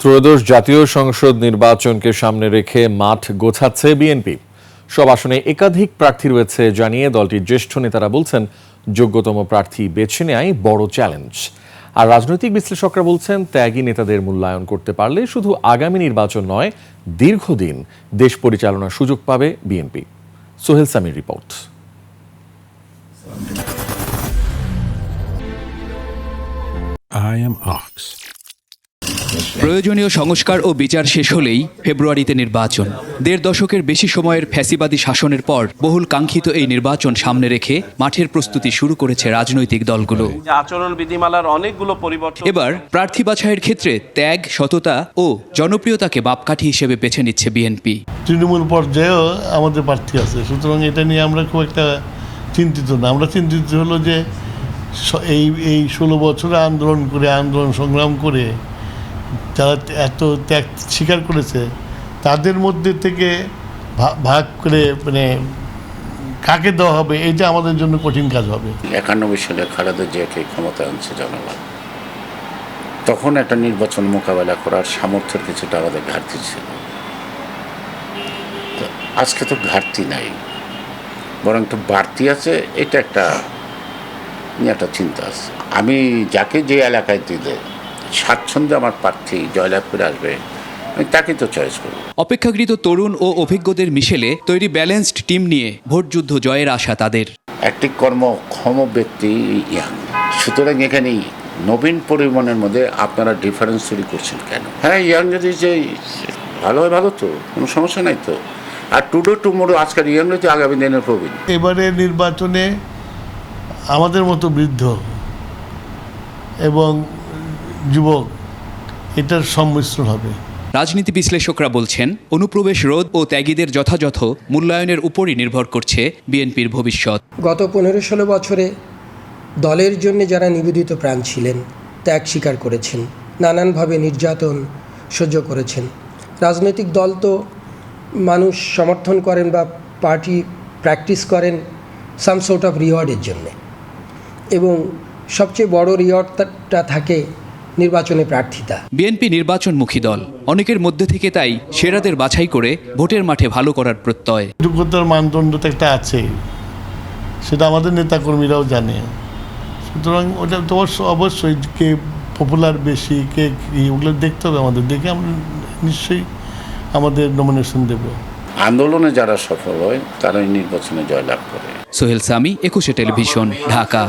ত্রয়োদশ জাতীয় সংসদ নির্বাচনকে সামনে রেখে মাঠ গোছাচ্ছে বিএনপি। সব আসনে একাধিক প্রার্থী রয়েছে জানিয়ে দলটির জ্যেষ্ঠ নেতারা বলছেন, যোগ্যতম প্রার্থী বেছে নেয়াই বড় চ্যালেঞ্জ। আর রাজনৈতিক বিশ্লেষকরা বলছেন, ত্যাগী নেতাদের মূল্যায়ন করতে পারলে শুধু আগামী নির্বাচন নয়, দীর্ঘদিন দেশ পরিচালনার সুযোগ পাবে BNP. Sohel Samir report. I am Ox. প্রয়োজনীয় সংস্কার ও বিচার শেষ হলেই ফেব্রুয়ারিতে নির্বাচন। দেড় দশকের বেশি সময়ের ফ্যাসিবাদী শাসনের পর বহুল কাঙ্ক্ষিত এই নির্বাচন সামনে রেখে মাঠের প্রস্তুতি শুরু করেছে রাজনৈতিক দলগুলো। আচরণ বিধিমালার অনেকগুলো পরিবর্তন। এবার প্রার্থী বাছাইয়ের ক্ষেত্রে ত্যাগ, সততা ও জনপ্রিয়তাকে মাপকাঠি হিসেবে বেছে নিচ্ছে বিএনপি। তৃণমূল পর্যায়েও আমাদের প্রার্থী আছে, সুতরাং এটা নিয়ে আমরা খুব একটা চিন্তিত না। আমরা চিন্তিত হলো যে এই 16 বছরে আন্দোলন সংগ্রাম করে যারা এত ত্যাগ স্বীকার করেছে, তাদের মধ্যে থেকে ভাগ করে কাকে দেওয়া হবে, এটা আমাদের জন্য কঠিন কাজ হবে। 91 সালে খালেদা জিয়াকে ক্ষমতায় আনছে জনগণ। তখন একটা নির্বাচন মোকাবেলা করার সামর্থ্যের কিছুটা আমাদের ঘাটতি ছিল। আজকে তো ঘাটতি নাই, বরং তো বাড়তি আছে। এটা একটা চিন্তা আছে। আমি যাকে যে এলাকায় দিলে স্বাচ্ছন্দ্যে আমার প্রার্থী জয়লাভ করে আসবে, আমি তাকে তো চয়েস করব। অপেক্ষাকৃত তরুণ ও অভিজ্ঞদের মিশেলে তৈরি ব্যালেন্সড টিম নিয়ে ভোটযুদ্ধ জয়ের আশা তাদের। একটি কর্মক্ষম ব্যক্তি ইয়াং, সুতরাং এখানেই নবীন পরিমাণের মধ্যে আপনারা ডিফারেন্স তৈরি করছেন কেন? হ্যাঁ, ইয়াং যদি যে ভালো হয়, ভালো তো, কোনো সমস্যা নাই তো। আর টুমোরো আজকের ইয়াং যদি আগামী দিনের প্রবীণ। এবারে নির্বাচনে আমাদের মতো বৃদ্ধ এবং যুবক এটার সংমিশ্রণ হবে। রাজনীতি বিশ্লেষকরা বলছেন, অনুপ্রবেশ রোধ ও ত্যাগীদের যথাযথ মূল্যায়নের উপরই নির্ভর করছে বিএনপির ভবিষ্যৎ। গত 15-16 বছরে দলের জন্য যারা নিবেদিত প্রাণ ছিলেন, ত্যাগ স্বীকার করেছেন, নানানভাবে নির্যাতন সহ্য করেছেন। রাজনৈতিক দল তো মানুষ সমর্থন করেন বা পার্টি প্র্যাকটিস করেন সাম সর্ট অফ রিওয়ার্ডের জন্যে, এবং সবচেয়ে বড় রিওয়ার্ডটা থাকে নির্বাচনে প্রার্থিতা। বিএনপি নির্বাচনমুখী দল, অনেকের মধ্যে থেকে তাই সেরাদের বাছাই করে ভোটের মাঠে ভালো করার প্রত্যয়। যোগ্যতার মানদণ্ড তো একটা আছে, সেটা আমাদের নেতাকর্মীরাও জানে। সুতরাং ওটা তো অবশ্যই কে পপুলার বেশি, কে ওগুলো দেখতে হবে আমাদের। দেখে আমরা নিশ্চয়ই আমাদের নমিনেশন দেব। আন্দোলনে যারা সফল হয় তারাই নির্বাচনে জয়লাভ করে। সোহেল সামি, 21 টেলিভিশন, ঢাকা।